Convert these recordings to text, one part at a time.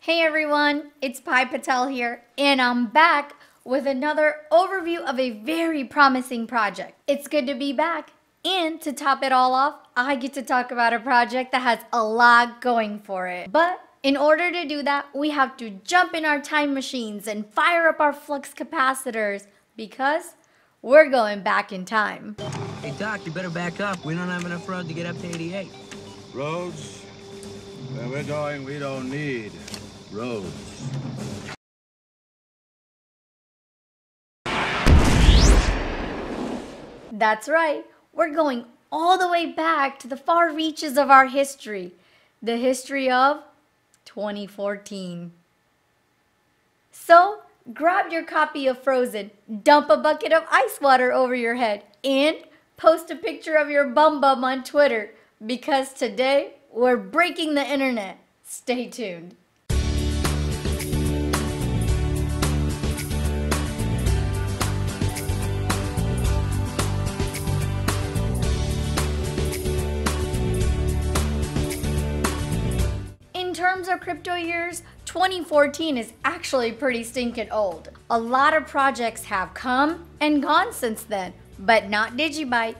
Hey everyone, it's Pai Patel here, and I'm back with another overview of a very promising project. It's good to be back, and to top it all off, I get to talk about a project that has a lot going for it. But in order to do that, we have to jump in our time machines and fire up our flux capacitors because we're going back in time. Hey Doc, you better back up. We don't have enough road to get up to 88. Roads? Where we're going, we don't need roads. That's right. We're going all the way back to the far reaches of our history. The history of 2014. So, grab your copy of Frozen, dump a bucket of ice water over your head, and post a picture of your bum on Twitter, because today we're breaking the internet. Stay tuned. In terms of crypto years, 2014 is actually pretty stinking old. A lot of projects have come and gone since then, but not Digibyte.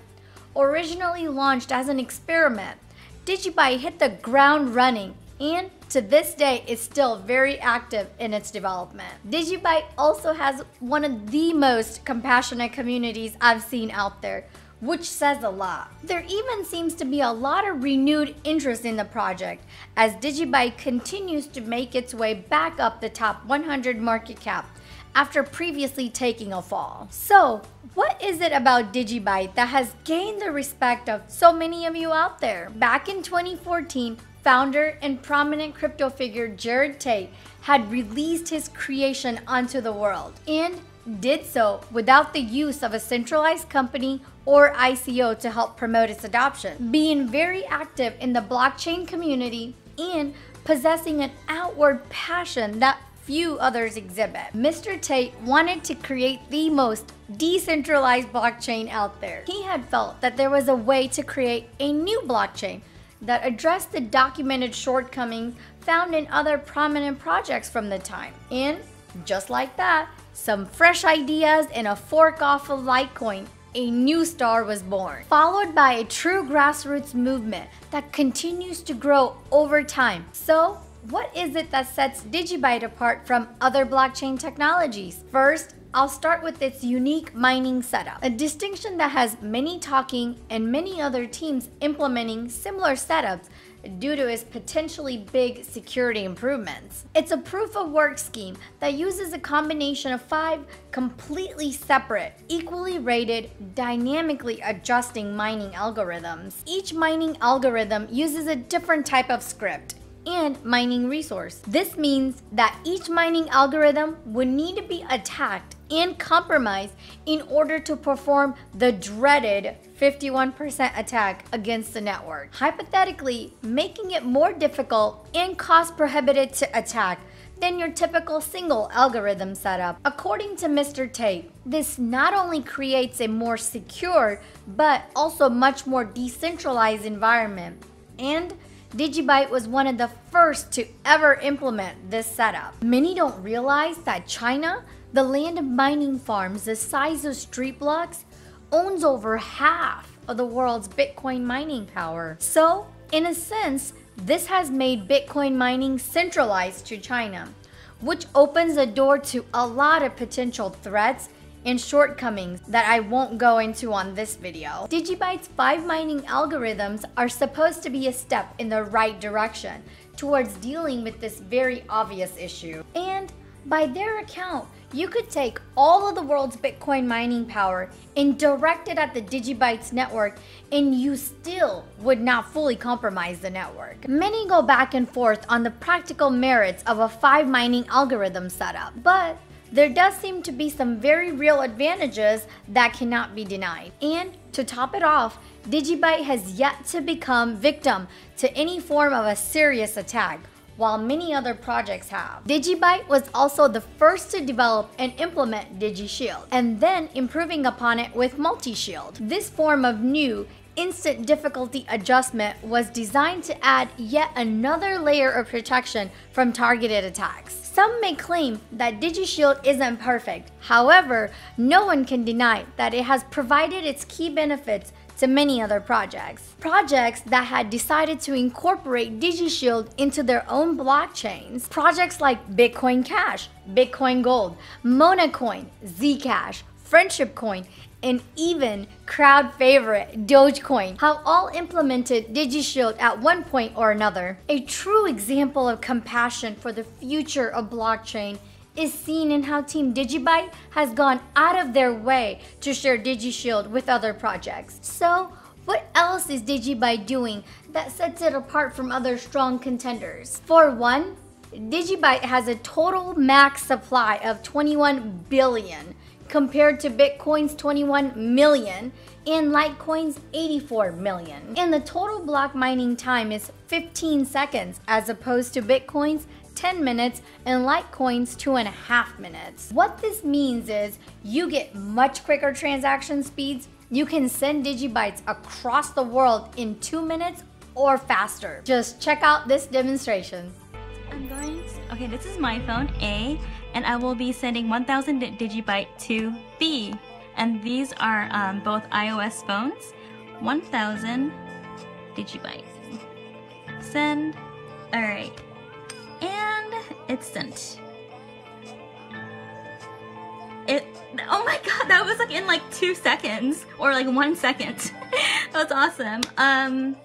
Originally launched as an experiment, Digibyte hit the ground running and to this day is still very active in its development. Digibyte also has one of the most compassionate communities I've seen out there, which says a lot. There even seems to be a lot of renewed interest in the project as Digibyte continues to make its way back up the top 100 market cap after previously taking a fall. So, what is it about Digibyte that has gained the respect of so many of you out there? Back in 2014, founder and prominent crypto figure Jared Tate had released his creation onto the world and did so without the use of a centralized company or ICO to help promote its adoption, being very active in the blockchain community and possessing an outward passion that few others exhibit. Mr. Tate wanted to create the most decentralized blockchain out there. He had felt that there was a way to create a new blockchain that addressed the documented shortcomings found in other prominent projects from the time. And just like that, some fresh ideas and a fork off of Litecoin, a new star was born, followed by a true grassroots movement that continues to grow over time. So, what is it that sets Digibyte apart from other blockchain technologies? First, I'll start with its unique mining setup, a distinction that has many talking and many other teams implementing similar setups due to its potentially big security improvements. It's a proof of work scheme that uses a combination of 5 completely separate, equally rated, dynamically adjusting mining algorithms. Each mining algorithm uses a different type of script and mining resource. This means that each mining algorithm would need to be attacked and compromised in order to perform the dreaded 51% attack against the network, hypothetically making it more difficult and cost prohibitive to attack than your typical single algorithm setup. According to Mr. Tate, this not only creates a more secure but also much more decentralized environment, and Digibyte was one of the first to ever implement this setup. Many don't realize that China, the land of mining farms the size of street blocks, owns over half of the world's Bitcoin mining power. So, in a sense, this has made Bitcoin mining centralized to China, which opens the door to a lot of potential threats and shortcomings that I won't go into on this video. Digibyte's 5 mining algorithms are supposed to be a step in the right direction towards dealing with this very obvious issue. And by their account, you could take all of the world's Bitcoin mining power and direct it at the Digibyte's network, and you still would not fully compromise the network. Many go back and forth on the practical merits of a 5 mining algorithm setup, but there does seem to be some very real advantages that cannot be denied. And to top it off, Digibyte has yet to become victim to any form of a serious attack, while many other projects have. Digibyte was also the first to develop and implement DigiShield, and then improving upon it with Multi-Shield. This form of new instant difficulty adjustment was designed to add yet another layer of protection from targeted attacks. Some may claim that DigiShield isn't perfect. However, no one can deny that it has provided its key benefits to many other projects. Projects that had decided to incorporate DigiShield into their own blockchains. Projects like Bitcoin Cash, Bitcoin Gold, Monacoin, Zcash, Friendship Coin, and even crowd favorite Dogecoin have all implemented DigiShield at one point or another. A true example of compassion for the future of blockchain is seen in how Team Digibyte has gone out of their way to share DigiShield with other projects. So, what else is Digibyte doing that sets it apart from other strong contenders? For one, Digibyte has a total max supply of 21 billion compared to Bitcoin's 21 million and Litecoin's 84 million. And the total block mining time is 15 seconds as opposed to Bitcoin's 10 minutes and Litecoin's 2.5 minutes. What this means is you get much quicker transaction speeds. You can send Digibytes across the world in 2 minutes or faster. Just check out this demonstration. Okay, this is my phone, A, and I will be sending 1000 Digibyte to B. And these are both iOS phones. 1000 Digibyte. Send. Alright. And it's sent. Oh my god, that was like in like 2 seconds. Or like 1 second. That's awesome.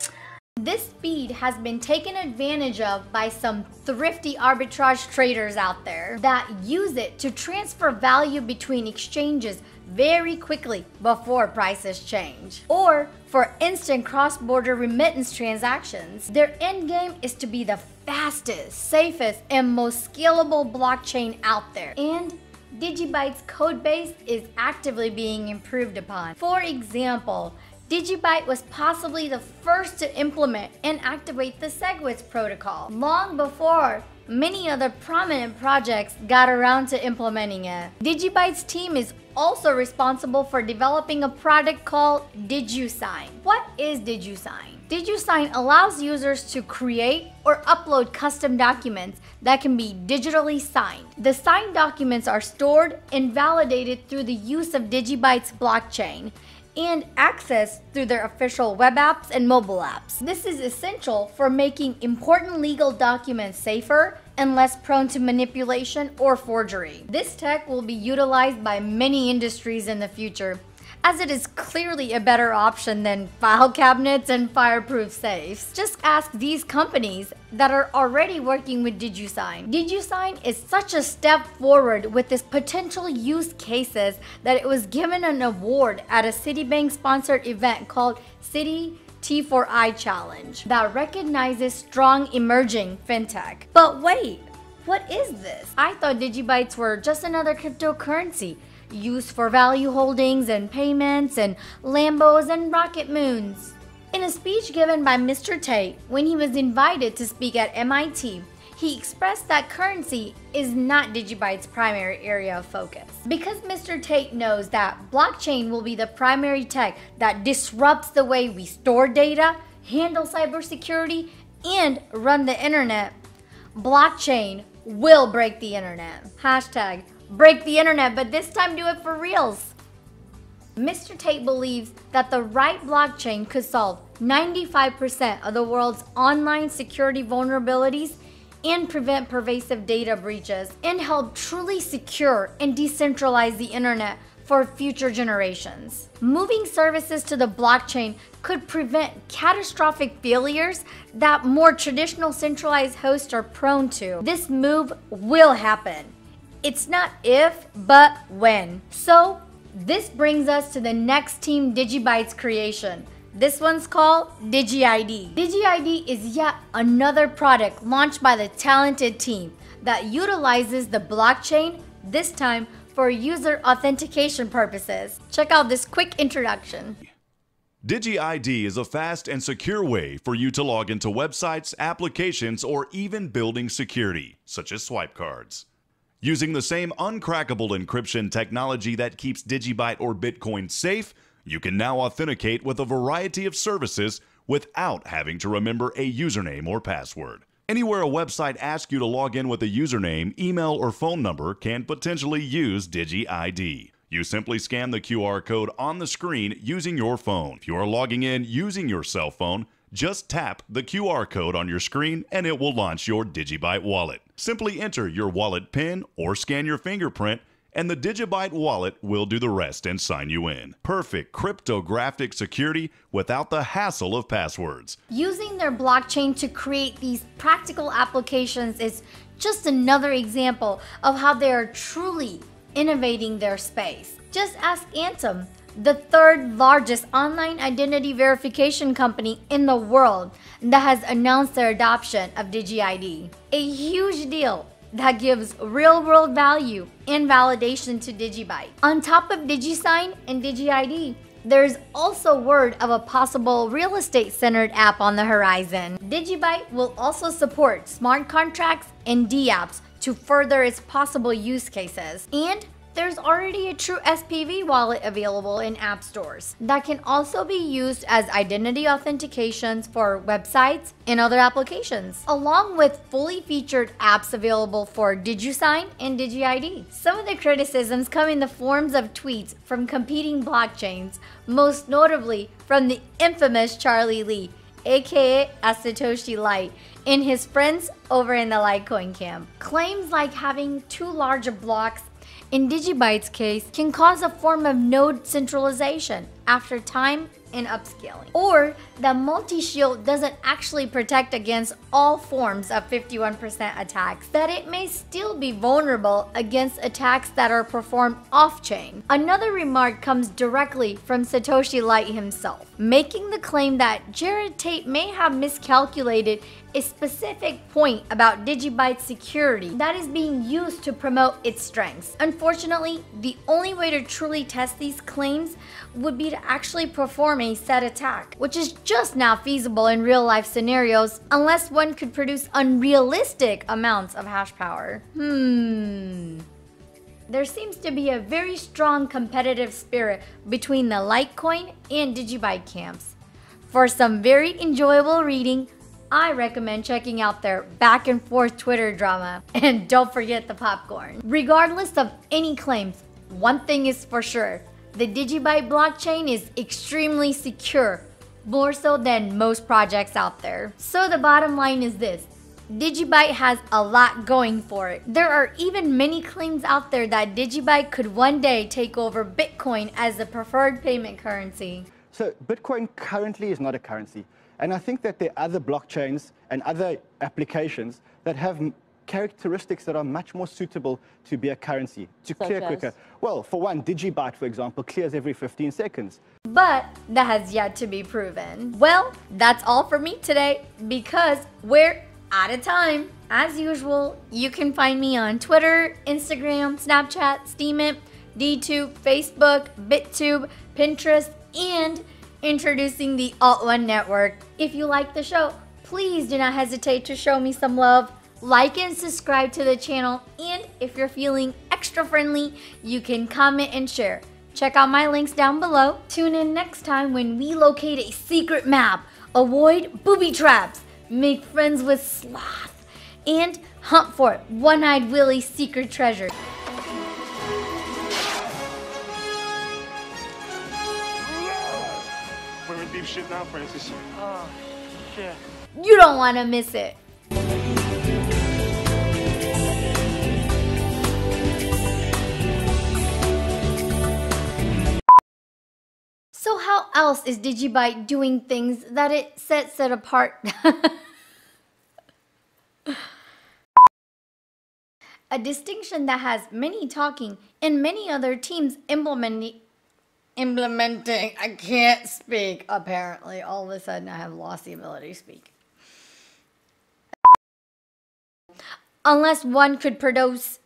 This speed has been taken advantage of by some thrifty arbitrage traders out there that use it to transfer value between exchanges very quickly before prices change. Or for instant cross-border remittance transactions. Their end game is to be the fastest, safest, and most scalable blockchain out there. And Digibyte's code base is actively being improved upon. For example, Digibyte was possibly the first to implement and activate the SegWit protocol, long before many other prominent projects got around to implementing it. Digibyte's team is also responsible for developing a product called Digusign. What is Digusign? Digusign allows users to create or upload custom documents that can be digitally signed. The signed documents are stored and validated through the use of Digibyte's blockchain and accessed through their official web apps and mobile apps. This is essential for making important legal documents safer and less prone to manipulation or forgery. This tech will be utilized by many industries in the future, as it is clearly a better option than file cabinets and fireproof safes. Just ask these companies that are already working with Digusign. Digusign is such a step forward with its potential use cases that it was given an award at a Citibank-sponsored event called Citi T4I Challenge that recognizes strong emerging fintech. But wait, what is this? I thought Digibytes were just another cryptocurrency used for value holdings and payments and Lambos and rocket moons. In a speech given by Mr. Tate when he was invited to speak at MIT, he expressed that currency is not Digibyte's primary area of focus. Because Mr. Tate knows that blockchain will be the primary tech that disrupts the way we store data, handle cybersecurity, and run the internet, blockchain will break the internet. Hashtag break the internet, but this time do it for reals. Mr. Tate believes that the right blockchain could solve 95% of the world's online security vulnerabilities and prevent pervasive data breaches and help truly secure and decentralize the internet for future generations. Moving services to the blockchain could prevent catastrophic failures that more traditional centralized hosts are prone to. This move will happen. It's not if, but when. So, this brings us to the next Team Digibyte's creation. This one's called Digi-ID. Digi-ID is yet another product launched by the talented team that utilizes the blockchain, this time for user authentication purposes. Check out this quick introduction. Digi-ID is a fast and secure way for you to log into websites, applications, or even building security, such as swipe cards. Using the same uncrackable encryption technology that keeps Digibyte or Bitcoin safe, You can now authenticate with a variety of services without having to remember a username or password. Anywhere a website asks you to log in with a username, email, or phone number can potentially use Digi-ID. You simply scan the QR code on the screen using your phone. If you are logging in using your cell phone, just tap the QR code on your screen and it will launch your Digibyte wallet. Simply enter your wallet PIN or scan your fingerprint and the Digibyte wallet will do the rest and sign you in. Perfect cryptographic security without the hassle of passwords. Using their blockchain to create these practical applications is just another example of how they are truly innovating their space. Just ask Anthem, the third largest online identity verification company in the world that has announced their adoption of Digi-ID. A huge deal that gives real-world value and validation to Digibyte. On top of Digusign and Digi-ID, there's also word of a possible real estate-centered app on the horizon. Digibyte will also support smart contracts and D-apps to further its possible use cases. And there's already a true SPV wallet available in app stores that can also be used as identity authentications for websites and other applications, along with fully featured apps available for Digusign and Digi-ID. Some of the criticisms come in the forms of tweets from competing blockchains, most notably from the infamous Charlie Lee, aka Satoshi Light, and his friends over in the Litecoin camp. Claims like having too large of blocks in Digibyte's case can cause a form of node centralization after time and upscaling, or that multi-shield doesn't actually protect against all forms of 51% attacks, that it may still be vulnerable against attacks that are performed off-chain. Another remark comes directly from Satoshi Light himself, making the claim that Jared Tate may have miscalculated a specific point about Digibyte's security that is being used to promote its strengths. Unfortunately, the only way to truly test these claims would be to actually perform a set attack, which is just now feasible in real-life scenarios unless one could produce unrealistic amounts of hash power. There seems to be a very strong competitive spirit between the Litecoin and Digibyte camps. For some very enjoyable reading, I recommend checking out their back and forth Twitter drama. And don't forget the popcorn. Regardless of any claims, one thing is for sure. The Digibyte blockchain is extremely secure, more so than most projects out there. So the bottom line is this. Digibyte has a lot going for it. There are even many claims out there that Digibyte could one day take over Bitcoin as the preferred payment currency. So Bitcoin currently is not a currency. And I think that there are other blockchains and other applications that have characteristics that are much more suitable to be a currency, to clear quicker. Well, for one, Digibyte, for example, clears every 15 seconds. But that has yet to be proven. Well, that's all for me today because we're out of time. As usual, you can find me on Twitter, Instagram, Snapchat, Steemit, DTube, Facebook, BitTube, Pinterest, and introducing the Alt1 network. If you like the show, please do not hesitate to show me some love. Like and subscribe to the channel, and if you're feeling extra friendly, you can comment and share. Check out my links down below. Tune in next time when we locate a secret map, avoid booby traps, make friends with Sloth, and hunt for One-Eyed Willie's secret treasure. We're in deep shit now, Francis. Oh, shit. You don't want to miss it. So how else is Digibyte doing things that it sets it apart? A distinction that has many talking and many other teams implementing. I can't speak, apparently. All of a sudden I have lost the ability to speak. Unless one could produce.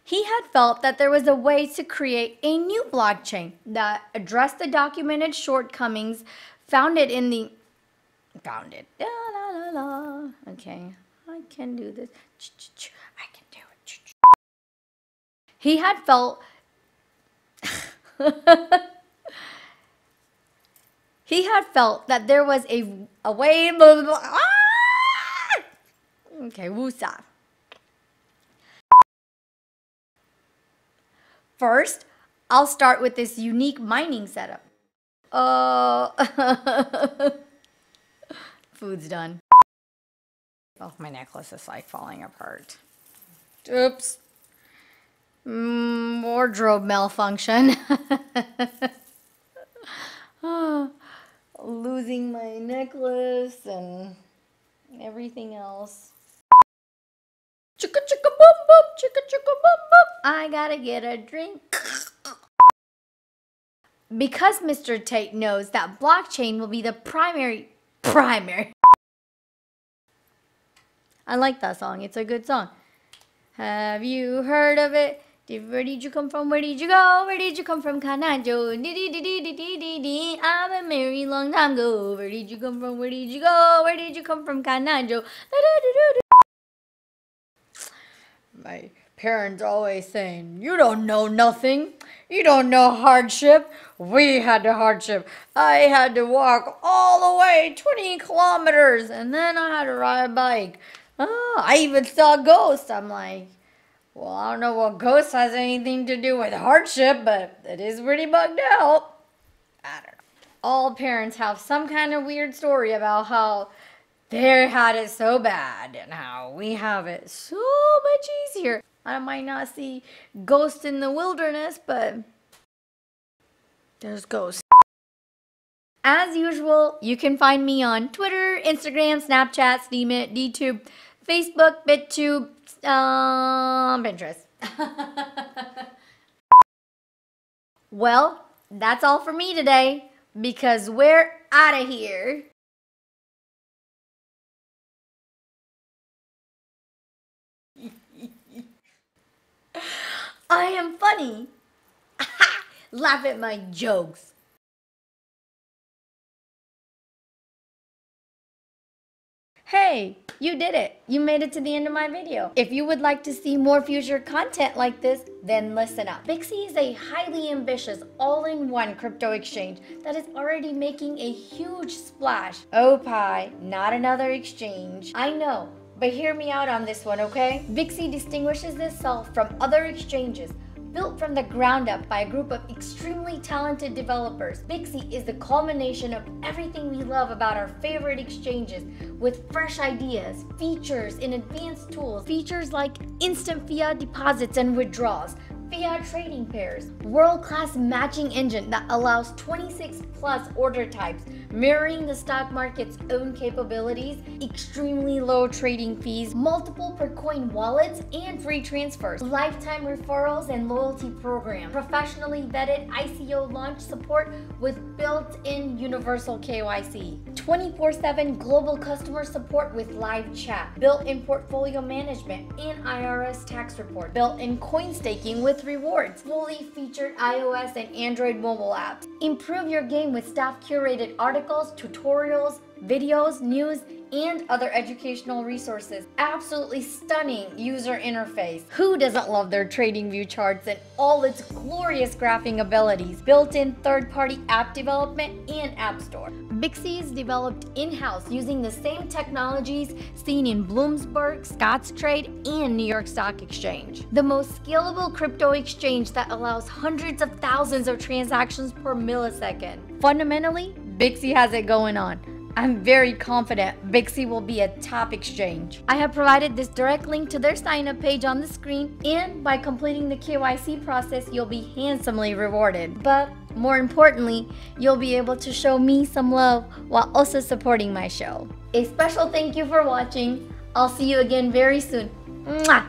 He had felt that there was a way to create a new blockchain that addressed the documented shortcomings founded in the... Okay, I can do this. I can do it. He had felt... He had felt that there was a way. Blah, blah, blah. Ah! Okay, woosah. First, I'll start with this unique mining setup. Food's done. Oh, my necklace is like falling apart. Oops. Wardrobe malfunction. Losing my necklace and everything else. Chicka chicka boom boom, chicka chicka boom boom. I gotta get a drink. Because Mr. Tate knows that blockchain will be the primary. I like that song. It's a good song. Have you heard of it? Where did you come from? Where did you go? Where did you come from? Kanajo. I'm a very long time ago. Where did you come from? Where did you go? Where did you come from? Kanajo. My parents always saying, you don't know nothing. You don't know hardship. We had the hardship. I had to walk all the way 20 kilometers and then I had to ride a bike. Oh, I even saw ghosts. I'm like, well, I don't know what ghost has anything to do with hardship, but it is pretty bugged out. I don't know. All parents have some kind of weird story about how they had it so bad and how we have it so much easier. I might not see ghosts in the wilderness, but there's ghosts. As usual, you can find me on Twitter, Instagram, Snapchat, Steemit, DTube, Facebook, BitTube, Pinterest. Well, that's all for me today because we're out of here. I am funny. Laugh at my jokes. Hey, you did it. You made it to the end of my video. If you would like to see more future content like this, then listen up. Bixi is a highly ambitious all-in-one crypto exchange that is already making a huge splash. Oh pie, not another exchange. I know, but hear me out on this one, okay? Bixi distinguishes itself from other exchanges built from the ground up by a group of extremely talented developers. Bixi is the culmination of everything we love about our favorite exchanges with fresh ideas, features, and advanced tools. Features like instant fiat deposits and withdrawals, fiat trading pairs, world-class matching engine that allows 26 plus order types, mirroring the stock market's own capabilities, extremely low trading fees, multiple per coin wallets and free transfers, lifetime referrals and loyalty program, professionally vetted ICO launch support with built-in universal KYC, 24/7 global customer support with live chat, built-in portfolio management and IRS tax report, built-in coin staking with rewards, fully featured iOS and Android mobile apps. Improve your game with staff-curated articles, tutorials, videos, news, and other educational resources. Absolutely stunning user interface. Who doesn't love their trading view charts and all its glorious graphing abilities? Built-in third-party app development and app store. Bixi is developed in-house using the same technologies seen in Bloomsburg, Scottrade, and New York Stock Exchange. The most scalable crypto exchange that allows hundreds of thousands of transactions per millisecond. Fundamentally, Bixi has it going on. I'm very confident Bixi will be a top exchange. I have provided this direct link to their sign-up page on the screen, and by completing the KYC process, you'll be handsomely rewarded. But more importantly, you'll be able to show me some love while also supporting my show. A special thank you for watching. I'll see you again very soon. Mwah!